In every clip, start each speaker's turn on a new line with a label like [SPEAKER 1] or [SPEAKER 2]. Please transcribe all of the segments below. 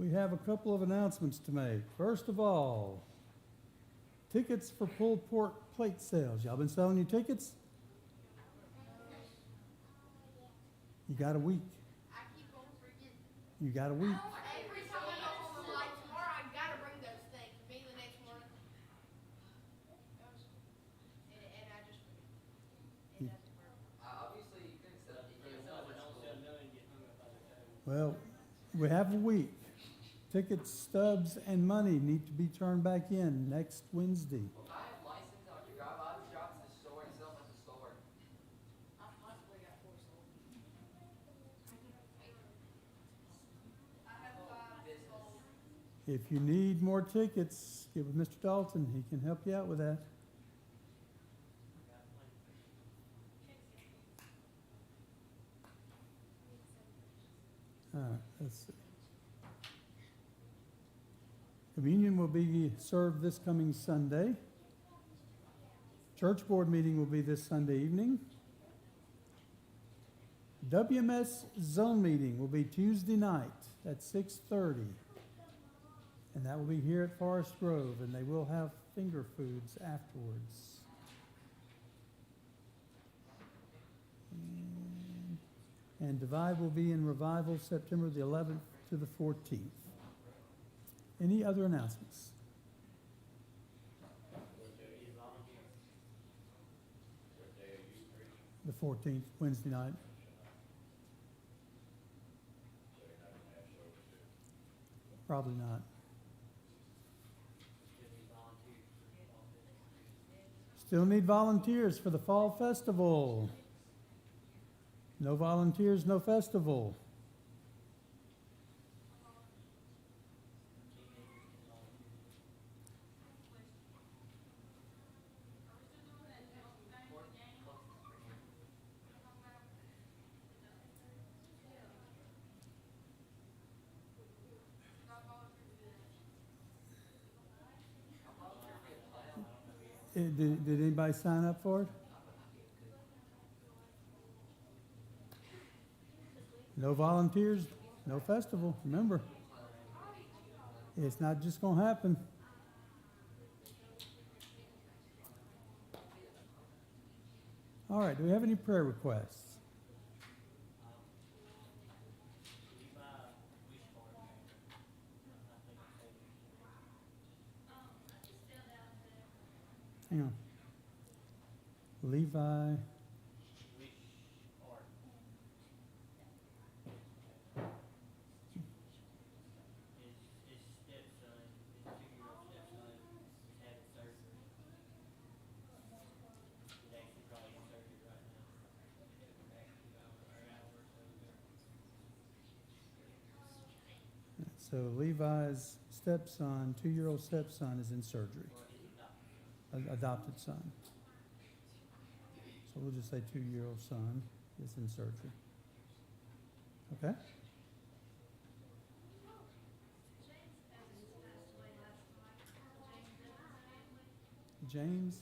[SPEAKER 1] We have a couple of announcements to make. First of all, tickets for pulled pork plate sales. Y'all been selling your tickets? You got a week.
[SPEAKER 2] I keep on forgetting.
[SPEAKER 1] You got a week.
[SPEAKER 2] Every time I go home, I'm like, tomorrow I gotta bring those things. Being the next morning. And I just forget. It doesn't work.
[SPEAKER 3] Obviously, you couldn't set up the
[SPEAKER 1] Well, we have a week. Tickets, stubs, and money need to be turned back in next Wednesday.
[SPEAKER 3] Well, if I have license, I can drive out of shops to the store and sell them at the store.
[SPEAKER 2] I've possibly got 4 sold. I have 5 sold.
[SPEAKER 1] If you need more tickets, get with Mr. Dalton. He can help you out with that. Let's see. Communion will be served this coming Sunday. Church board meeting will be this Sunday evening. WMS zone meeting will be Tuesday night at 6:30. And that will be here at Forest Grove, and they will have finger foods afterwards. And Divide will be in revival September the 11th to the 14th. Any other announcements? The 14th, Wednesday night. Probably not. Still need volunteers for the fall festival. No volunteers, no festival. Did anybody sign up for it? No volunteers, no festival. Remember, it's not just going to happen. All right, do we have any prayer requests? Hang on. Levi. So Levi's stepson, 2-year-old stepson, is in surgery. Adopted son. So we'll just say 2-year-old son is in surgery. Okay? James?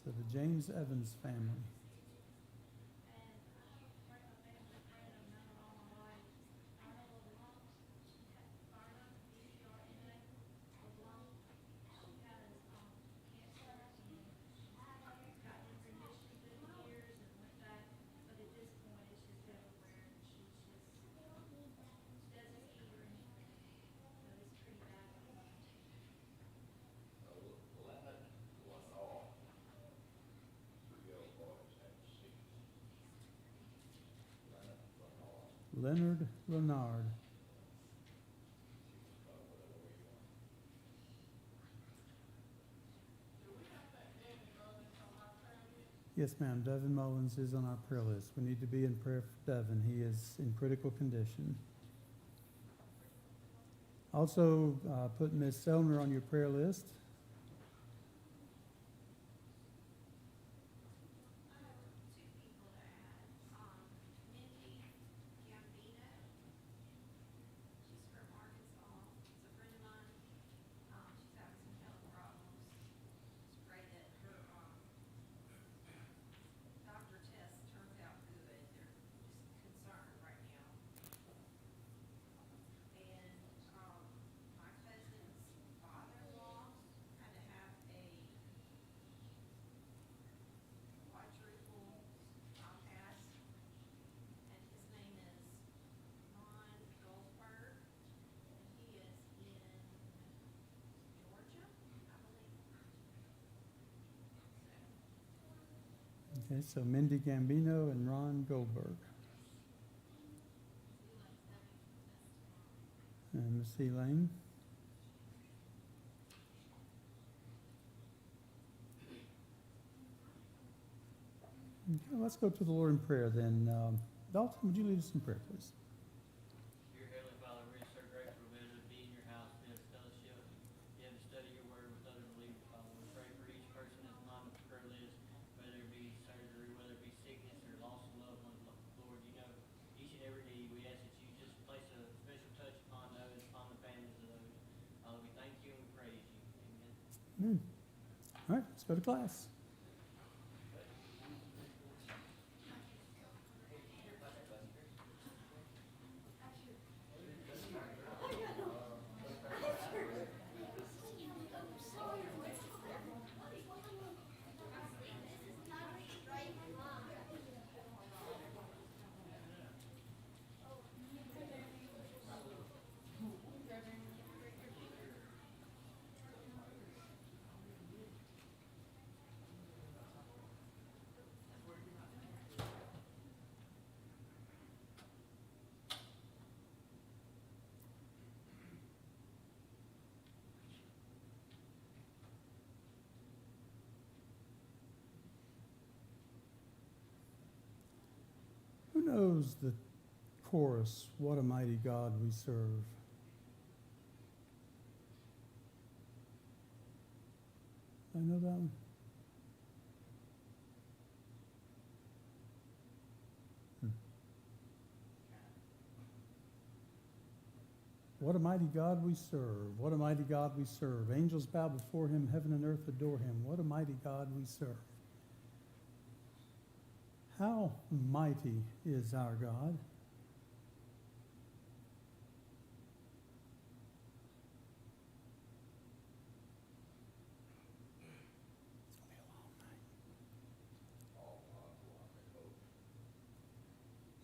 [SPEAKER 1] So the James Evans family. Leonard Leonard. Yes, ma'am. Devin Mullins is on our prayer list. We need to be in prayer for Devin. He is in critical condition. Also, put Ms. Selner on your prayer list. Okay, so Mindy Gambino and Ron Goldberg. And Miss Elaine. Okay, let's go to the Lord in prayer then. Dalton, would you lead us in prayer, please?
[SPEAKER 4] Dear Heavenly Father, we're so grateful to be able to be in your house, be able to fellowship, be able to study your word with other believers, Father. We pray for each person that's on the prayer list, whether it be surgery, whether it be sickness or loss of loved ones. Lord, you know each and every need. We ask that you just place a special touch upon those, upon the families of those. Father, we thank you and we praise you. Amen.
[SPEAKER 1] All right, let's go to class. Who knows the chorus, "What a Mighty God We Serve"? I know that one. What a mighty God we serve. What a mighty God we serve. Angels bow before him. Heaven and earth adore him. What a mighty God we serve. How mighty is our God?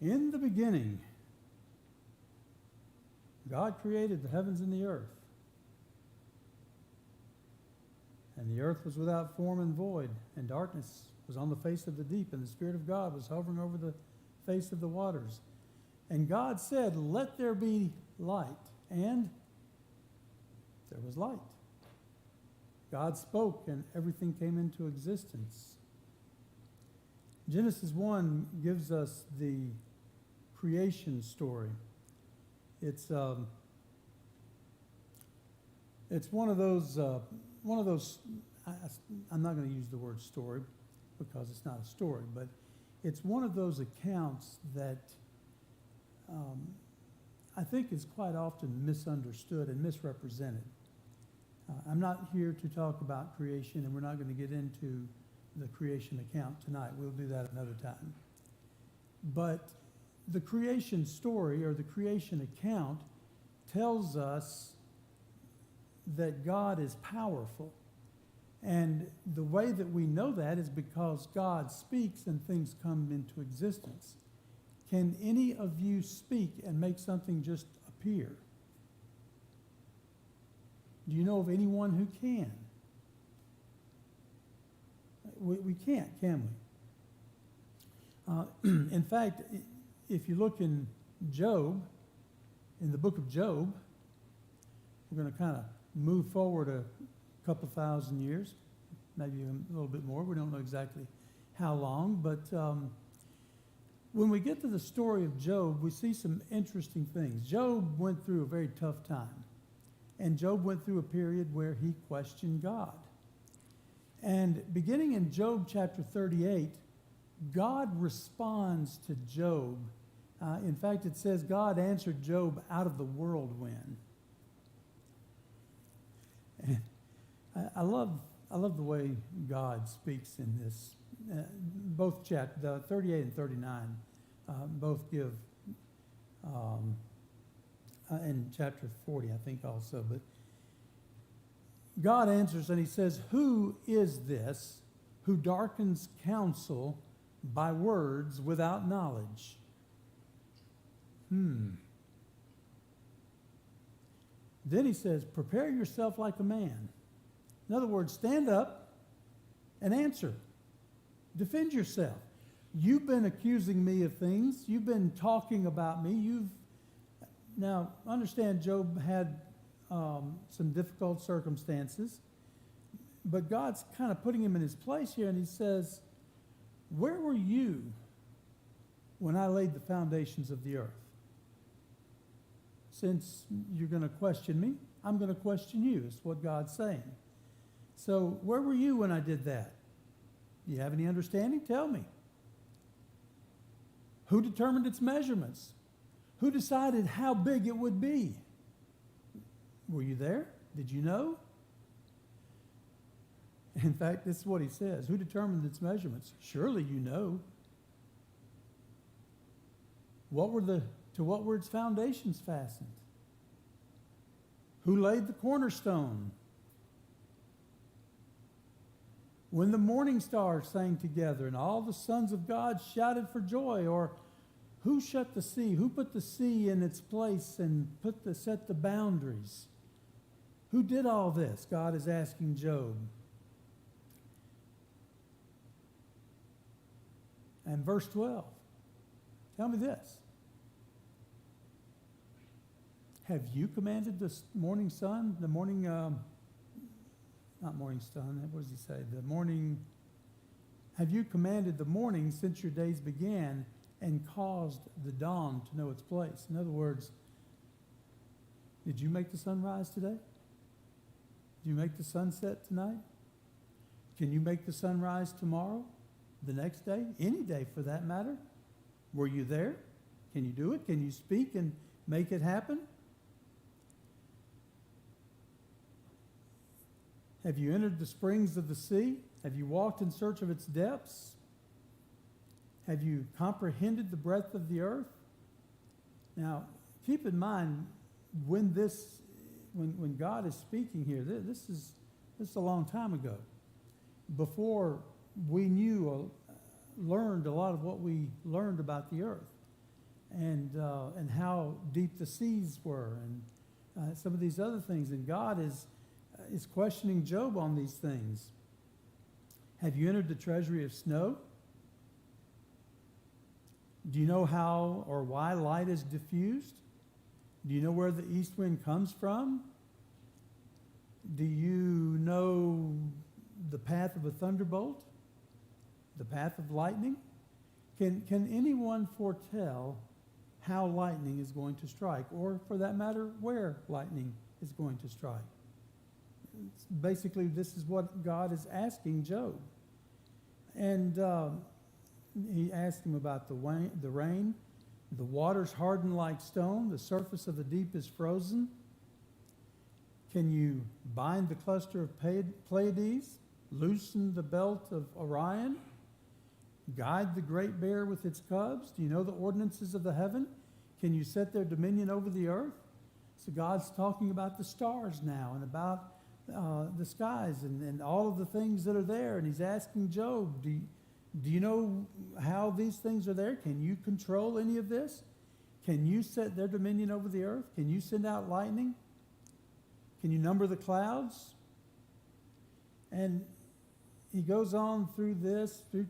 [SPEAKER 1] In the beginning, God created the heavens and the earth. And the earth was without form and void, and darkness was on the face of the deep, and the Spirit of God was hovering over the face of the waters. And God said, "Let there be light." And there was light. God spoke, and everything came into existence. Genesis 1 gives us the creation story. It's one of those. I'm not going to use the word story because it's not a story, but it's one of those accounts that I think is quite often misunderstood and misrepresented. I'm not here to talk about creation, and we're not going to get into the creation account tonight. We'll do that another time. But the creation story or the creation account tells us that God is powerful. And the way that we know that is because God speaks and things come into existence. Can any of you speak and make something just appear? Do you know of anyone who can? We can't, can we? In fact, if you look in Job, in the book of Job, we're going to kind of move forward a couple thousand years, maybe a little bit more. We don't know exactly how long, but when we get to the story of Job, we see some interesting things. Job went through a very tough time, and Job went through a period where he questioned God. And beginning in Job chapter 38, God responds to Job. In fact, it says God answered Job out of the whirlwind. And I love the way God speaks in this. Both chapters, 38 and 39, both give, in chapter 40, I think also, but God answers and he says, "Who is this who darkens counsel by words without knowledge?" Then he says, "Prepare yourself like a man." In other words, stand up and answer. Defend yourself. You've been accusing me of things. You've been talking about me. Now, understand Job had some difficult circumstances, but God's kind of putting him in his place here, and he says, where were you when I laid the foundations of the earth? Since you're going to question me, I'm going to question you, is what God's saying. So where were you when I did that? Do you have any understanding? Tell me. Who determined its measurements? Who decided how big it would be? Were you there? Did you know? In fact, this is what he says. Who determined its measurements? Surely you know. To what were its foundations fastened? Who laid the cornerstone? When the morning stars sang together and all the sons of God shouted for joy, or who shut the sea? Who put the sea in its place and set the boundaries? Who did all this? God is asking Job. And verse 12, tell me this. Have you commanded the morning sun, not morning sun, what does he say? Have you commanded the morning since your days began and caused the dawn to know its place? In other words, did you make the sunrise today? Did you make the sunset tonight? Can you make the sunrise tomorrow? The next day? Any day for that matter? Were you there? Can you do it? Can you speak and make it happen? Have you entered the springs of the sea? Have you walked in search of its depths? Have you comprehended the breadth of the earth? Now, keep in mind when God is speaking here, this is a long time ago. Before we learned a lot of what we learned about the earth and how deep the seas were and some of these other things. And God is questioning Job on these things. Have you entered the treasury of snow? Do you know how or why light is diffused? Do you know where the east wind comes from? Do you know the path of a thunderbolt? The path of lightning? Can anyone foretell how lightning is going to strike, or for that matter, where lightning is going to strike? Basically, this is what God is asking Job. And he asked him about the rain. The waters harden like stone. The surface of the deep is frozen. Can you bind the cluster of Pleiades? Loosen the belt of Orion? Guide the great bear with its cubs? Do you know the ordinances of the heaven? Can you set their dominion over the earth? So God's talking about the stars now and about the skies and all of the things that are there. And he's asking Job, do you know how these things are there? Can you control any of this? Can you set their dominion over the earth? Can you send out lightning? Can you number the clouds? And he goes on through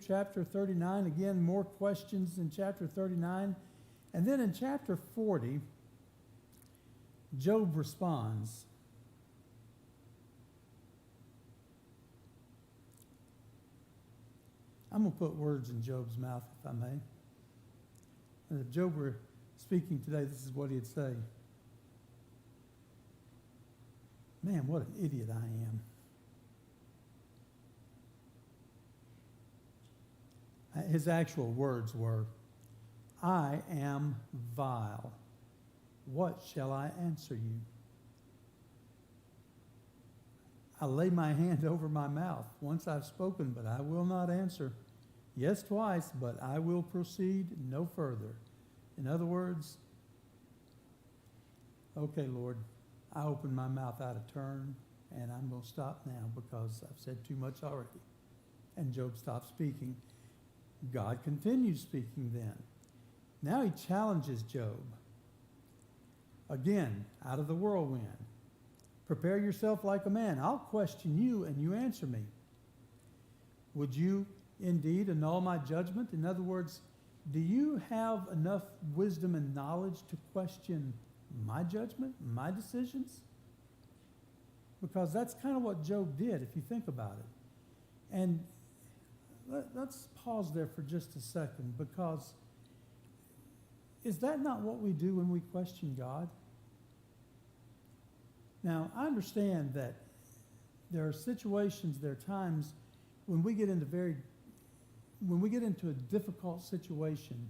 [SPEAKER 1] chapter 39. Again, more questions in chapter 39. And then in chapter 40, Job responds. I'm going to put words in Job's mouth, if I may. And if Job were speaking today, this is what he'd say. Man, what an idiot I am. His actual words were, I am vile. What shall I answer you? I lay my hand over my mouth. Once I've spoken, but I will not answer. Yes, twice, but I will proceed no further. In other words, okay, Lord, I open my mouth out of turn, and I'm going to stop now because I've said too much already. And Job stopped speaking. God continues speaking then. Now he challenges Job. Again, out of the whirlwind. Prepare yourself like a man. I'll question you and you answer me. Would you indeed annul my judgment? In other words, do you have enough wisdom and knowledge to question my judgment, my decisions? Because that's kind of what Job did, if you think about it. And let's pause there for just a second, because is that not what we do when we question God? Now, I understand that there are situations, there are times when we get into a difficult situation,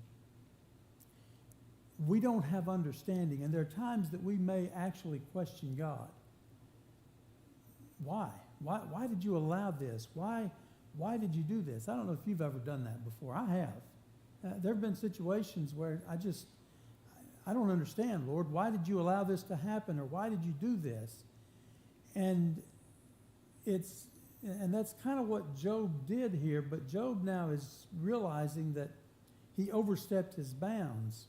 [SPEAKER 1] we don't have understanding, and there are times that we may actually question God. Why? Why did you allow this? Why did you do this? I don't know if you've ever done that before. I have. There have been situations where I don't understand, Lord. Why did you allow this to happen, or why did you do this? And that's kind of what Job did here, but Job now is realizing that he overstepped his bounds.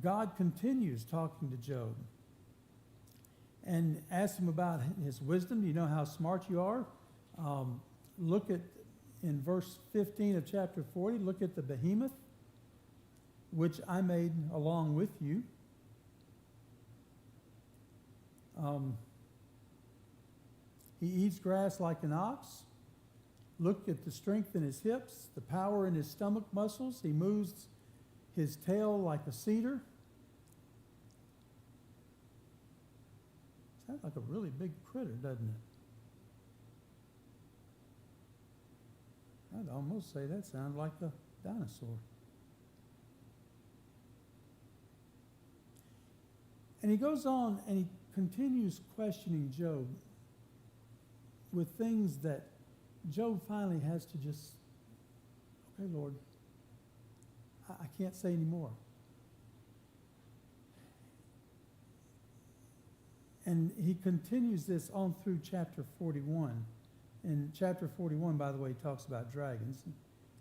[SPEAKER 1] God continues talking to Job and asks him about his wisdom. Do you know how smart you are? Look at, in verse 15 of chapter 40, look at the behemoth, which I made along with you. He eats grass like an ox. Look at the strength in his hips, the power in his stomach muscles. He moves his tail like a cedar. Sounds like a really big critter, doesn't it? I'd almost say that sounds like a dinosaur. And he goes on and he continues questioning Job with things that Job finally has to just, okay, Lord, I can't say any more. And he continues this on through chapter 41. In chapter 41, by the way, he talks about dragons.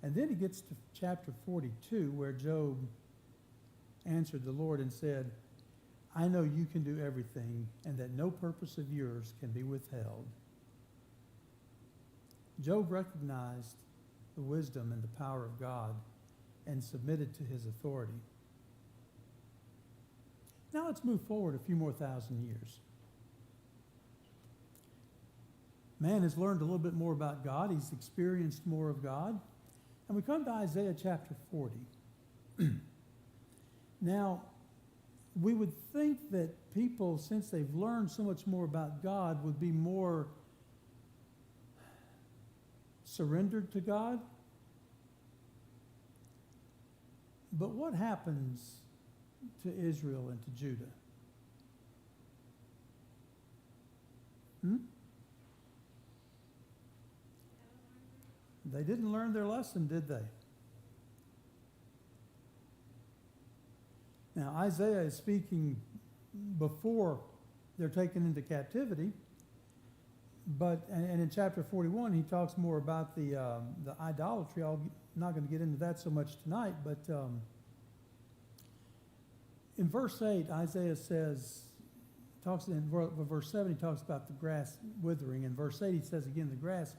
[SPEAKER 1] And then he gets to chapter 42, where Job answered the Lord and said, I know you can do everything, and that no purpose of yours can be withheld. Job recognized the wisdom and the power of God and submitted to his authority. Now let's move forward a few more thousand years. Man has learned a little bit more about God. He's experienced more of God. And we come to Isaiah chapter 40. Now, we would think that people, since they've learned so much more about God, would be more surrendered to God. But what happens to Israel and to Judah? They didn't learn their lesson, did they? Now, Isaiah is speaking before they're taken into captivity, but and in chapter 41 he talks more about the idolatry. I'm not going to get into that so much tonight, but in verse 8, Isaiah talks in verse 7, he talks about the grass withering. In verse 8, he says again, the grass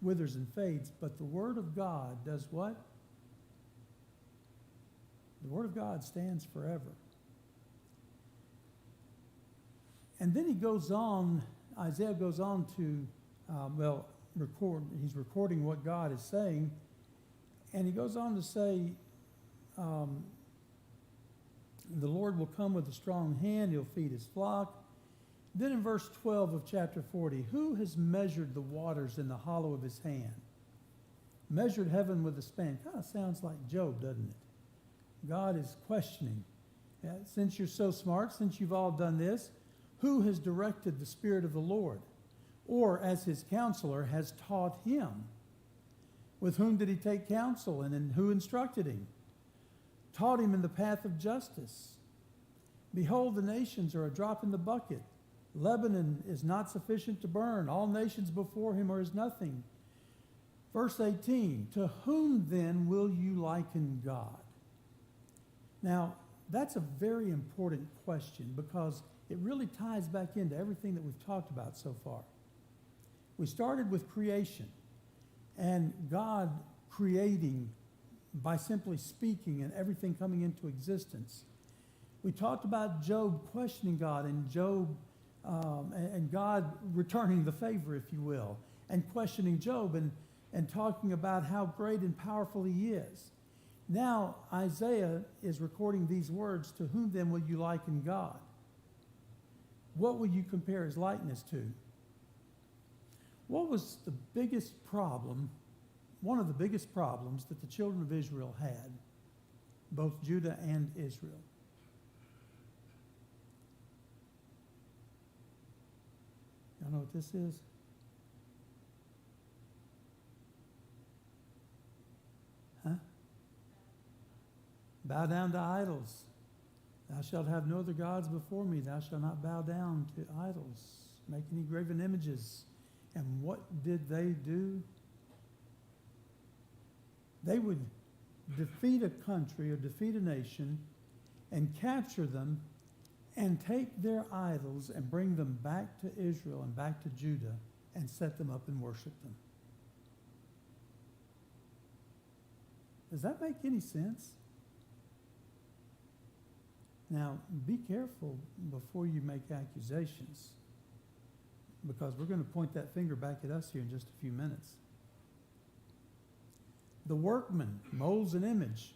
[SPEAKER 1] withers and fades, but the word of God does what? The word of God stands forever. And then he goes on, Isaiah goes on to, he's recording what God is saying, and he goes on to say, the Lord will come with a strong hand, he'll feed his flock. Then in verse 12 of chapter 40, who has measured the waters in the hollow of his hand? Measured heaven with a span. Kind of sounds like Job, doesn't it? God is questioning. Since you're so smart, since you've all done this, who has directed the Spirit of the Lord? Or, as his counselor, has taught him? With whom did he take counsel, and who instructed him? Taught him in the path of justice. Behold, the nations are a drop in the bucket. Lebanon is not sufficient to burn. All nations before him are as nothing. Verse 18, to whom then will you liken God? Now, that's a very important question because it really ties back into everything that we've talked about so far. We started with creation, and God creating by simply speaking and everything coming into existence. We talked about Job questioning God and Job and God returning the favor, if you will, and questioning Job and talking about how great and powerful he is. Now Isaiah is recording these words. To whom then will you liken God? What will you compare his likeness to? What was the biggest problem, one of the biggest problems that the children of Israel had, both Judah and Israel? Y'all know what this is? Huh? Bow down to idols. Thou shalt have no other gods before me. Thou shalt not bow down to idols. Make any graven images. And what did they do? They would defeat a country or defeat a nation and capture them and take their idols and bring them back to Israel and back to Judah and set them up and worship them. Does that make any sense? Now, be careful before you make accusations, because we're going to point that finger back at us here in just a few minutes. The workman molds an image.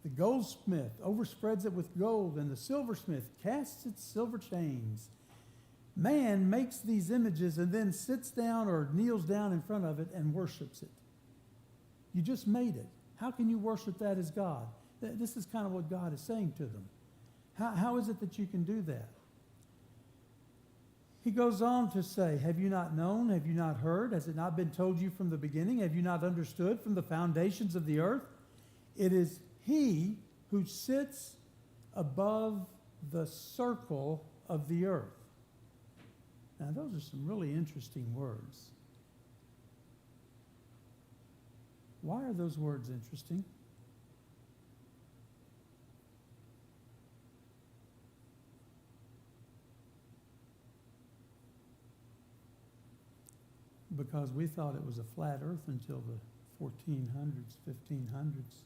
[SPEAKER 1] The goldsmith overspreads it with gold, and the silversmith casts its silver chains. Man makes these images and then sits down or kneels down in front of it and worships it. You just made it. How can you worship that as God? This is kind of what God is saying to them. How is it that you can do that? He goes on to say, have you not known? Have you not heard? Has it not been told you from the beginning? Have you not understood from the foundations of the earth? It is he who sits above the circle of the earth. Now, those are some really interesting words. Why are those words interesting? Because we thought it was a flat earth until the 1400s, 1500s.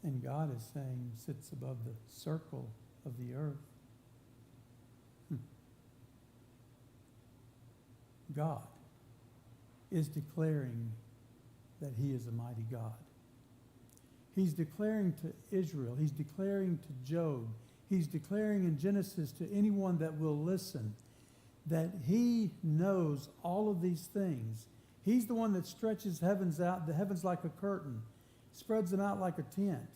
[SPEAKER 1] And God is saying sits above the circle of the earth. God is declaring that he is a mighty God. He's declaring to Israel, he's declaring to Job, he's declaring in Genesis to anyone that will listen that he knows all of these things. He's the one that stretches heavens out, the heavens like a curtain, spreads them out like a tent.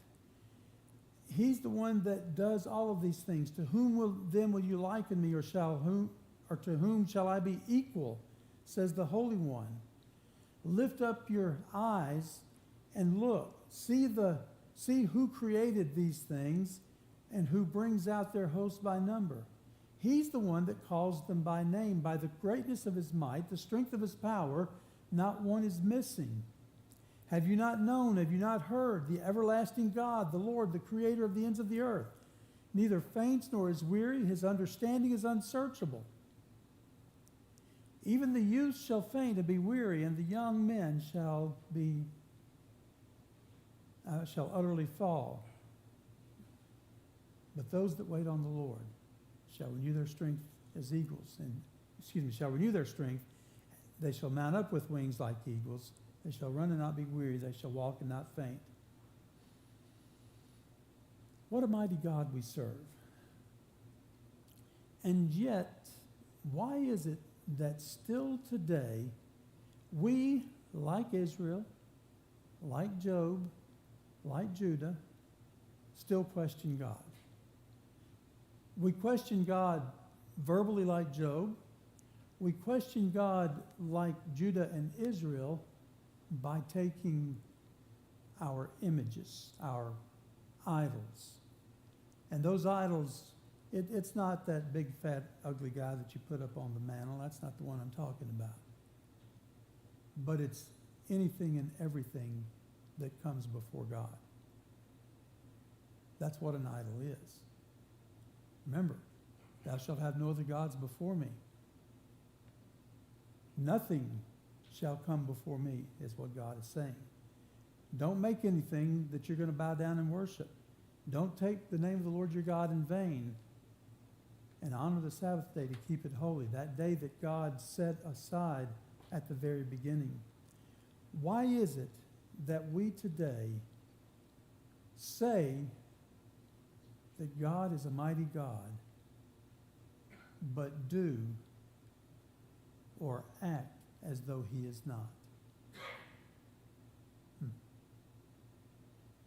[SPEAKER 1] He's the one that does all of these things. To whom will you liken me, or to whom shall I be equal, says the Holy One. Lift up your eyes and look. See who created these things and who brings out their host by number. He's the one that calls them by name. By the greatness of his might, the strength of his power, not one is missing. Have you not known, have you not heard, the everlasting God, the Lord, the creator of the ends of the earth, neither faints nor is weary, his understanding is unsearchable. Even the youth shall faint and be weary, and the young men shall utterly fall. But those that wait on the Lord shall renew their strength as eagles, shall renew their strength. They shall mount up with wings like eagles. They shall run and not be weary. They shall walk and not faint. What a mighty God we serve. And yet, why is it that still today we, like Israel, like Job, like Judah, still question God? We question God verbally like Job. We question God like Judah and Israel by taking our images, our idols. And those idols, it's not that big, fat, ugly guy that you put up on the mantle. That's not the one I'm talking about. But it's anything and everything that comes before God. That's what an idol is. Remember, thou shalt have no other gods before me. Nothing shall come before me, is what God is saying. Don't make anything that you're going to bow down and worship. Don't take the name of the Lord your God in vain, and honor the Sabbath day to keep it holy, that day that God set aside at the very beginning. Why is it that we today say that God is a mighty God, but do or act as though he is not?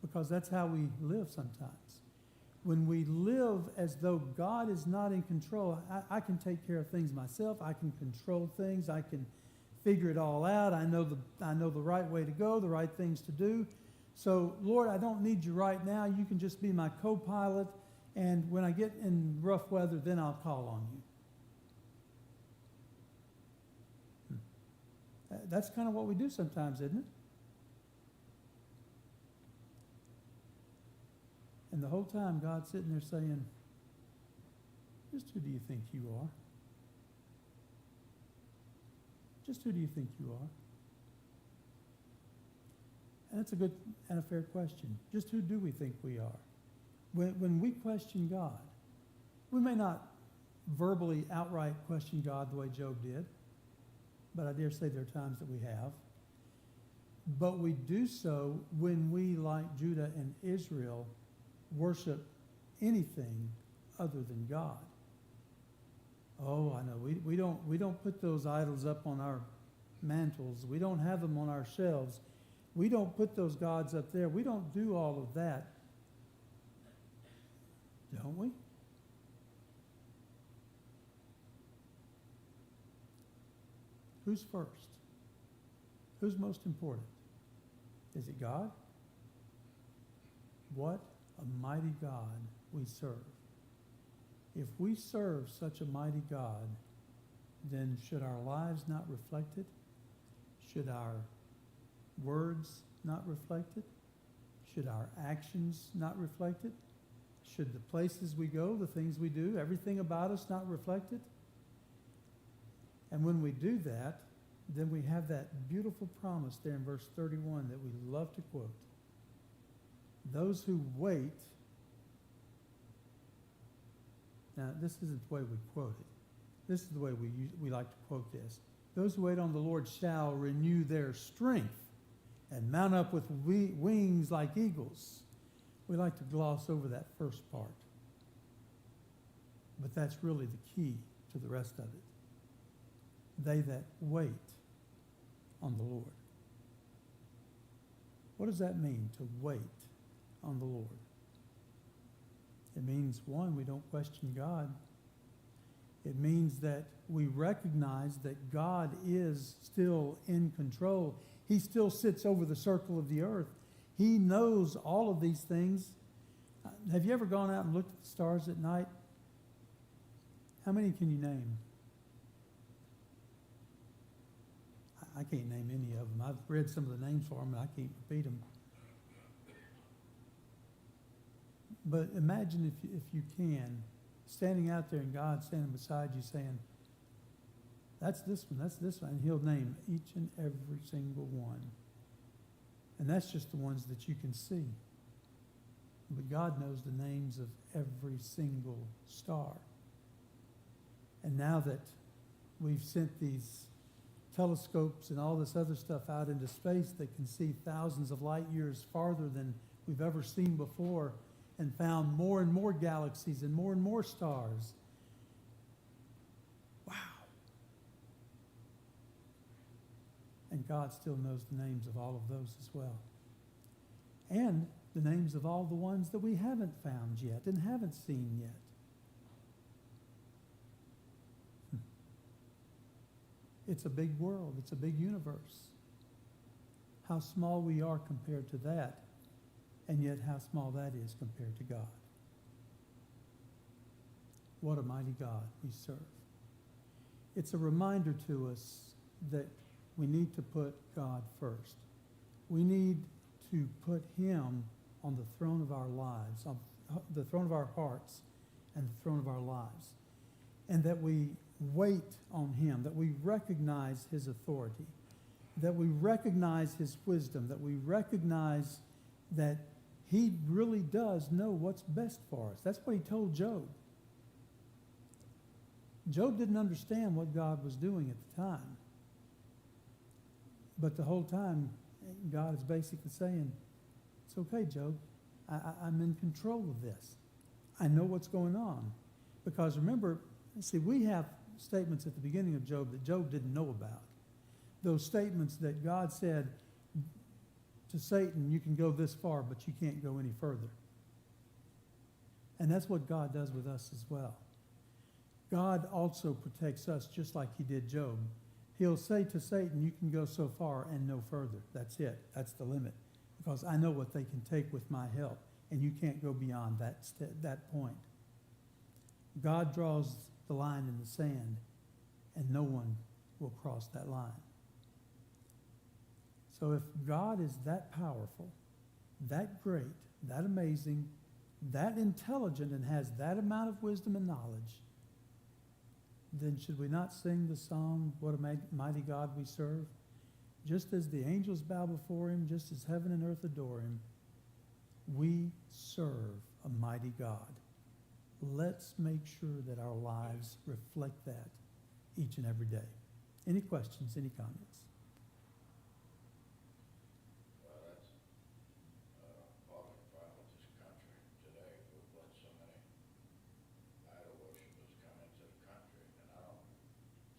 [SPEAKER 1] Because that's how we live sometimes. When we live as though God is not in control, I can take care of things myself. I can control things. I can figure it all out. I know the right way to go, the right things to do. So, Lord, I don't need you right now. You can just be my co-pilot. And when I get in rough weather, then I'll call on you. That's kind of what we do sometimes, isn't it? And the whole time, God's sitting there saying, just who do you think you are? Just who do you think you are? And that's a good and a fair question. Just who do we think we are? When we question God, we may not verbally outright question God the way Job did, but I dare say there are times that we have. But we do so when we, like Judah and Israel, worship anything other than God. Oh, I know. We don't put those idols up on our mantles. We don't have them on our shelves. We don't put those gods up there. We don't do all of that. Don't we? Who's first? Who's most important? Is it God? What a mighty God we serve. If we serve such a mighty God, then should our lives not reflect it? Should our words not reflect it? Should our actions not reflect it? Should the places we go, the things we do, everything about us not reflect it? And when we do that, then we have that beautiful promise there in verse 31 that we love to quote. Those who wait. Now, this isn't the way we quote it. This is the way we like to quote this. Those who wait on the Lord shall renew their strength and mount up with wings like eagles. We like to gloss over that first part. But that's really the key to the rest of it. They that wait on the Lord. What does that mean, to wait on the Lord? It means, one, we don't question God. It means that we recognize that God is still in control. He still sits over the circle of the earth. He knows all of these things. Have you ever gone out and looked at the stars at night? How many can you name? I can't name any of them. I've read some of the names for them, and I can't repeat them. But imagine if you can, standing out there and God standing beside you saying, that's this one, and he'll name each and every single one. And that's just the ones that you can see. But God knows the names of every single star. And now that we've sent these telescopes and all this other stuff out into space that can see thousands of light years farther than we've ever seen before, and found more and more galaxies and more stars. Wow. And God still knows the names of all of those as well. And the names of all the ones that we haven't found yet and haven't seen yet. It's a big world. It's a big universe. How small we are compared to that, and yet how small that is compared to God. What a mighty God we serve. It's a reminder to us that we need to put God first. We need to put him on the throne of our lives, on the throne of our hearts and the throne of our lives. And that we wait on him, that we recognize his authority. that we recognize his wisdom, that we recognize that he really does know what's best for us. That's what he told Job. Job didn't understand what God was doing at the time. But the whole time, God is basically saying, it's okay, Job. I'm in control of this. I know what's going on. Because remember, see, we have statements at the beginning of Job that Job didn't know about. Those statements that God said to Satan, you can go this far, but you can't go any further. And that's what God does with us as well. God also protects us just like he did Job. He'll say to Satan, you can go so far and no further. That's it. That's the limit. Because I know what they can take with my help, and you can't go beyond that point. God draws the line in the sand, and no one will cross that line. So if God is that powerful, that great, that amazing, that intelligent, and has that amount of wisdom and knowledge, then should we not sing the song, What a Mighty God We Serve? Just as the angels bow before him, just as heaven and earth adore him, we serve a mighty God. Let's make sure that our lives reflect that each and every day. Any questions, any comments?
[SPEAKER 5] Well, that's part of the problem with this country today. We've let so many idol worshipers come into the country. And I don't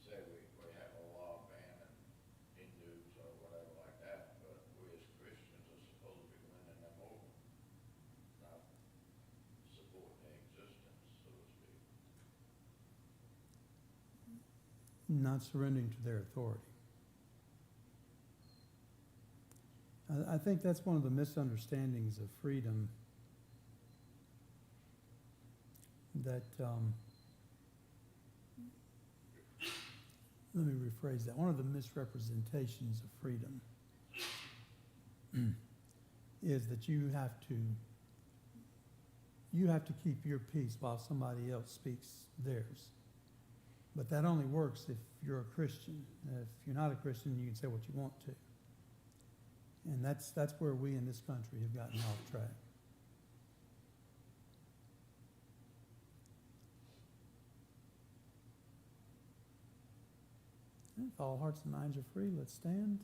[SPEAKER 5] say we have a law banning Hindus or whatever like that, but we as Christians are supposed to be winning them over, not supporting their existence, so to speak.
[SPEAKER 1] Not surrendering to their authority. I think that's one of the misunderstandings of freedom that, let me rephrase that. One of the misrepresentations of freedom is that you have to keep your peace while somebody else speaks theirs. But that only works if you're a Christian. If you're not a Christian, you can say what you want to. And that's where we in this country have gotten off track. If all hearts and minds are free, let's stand.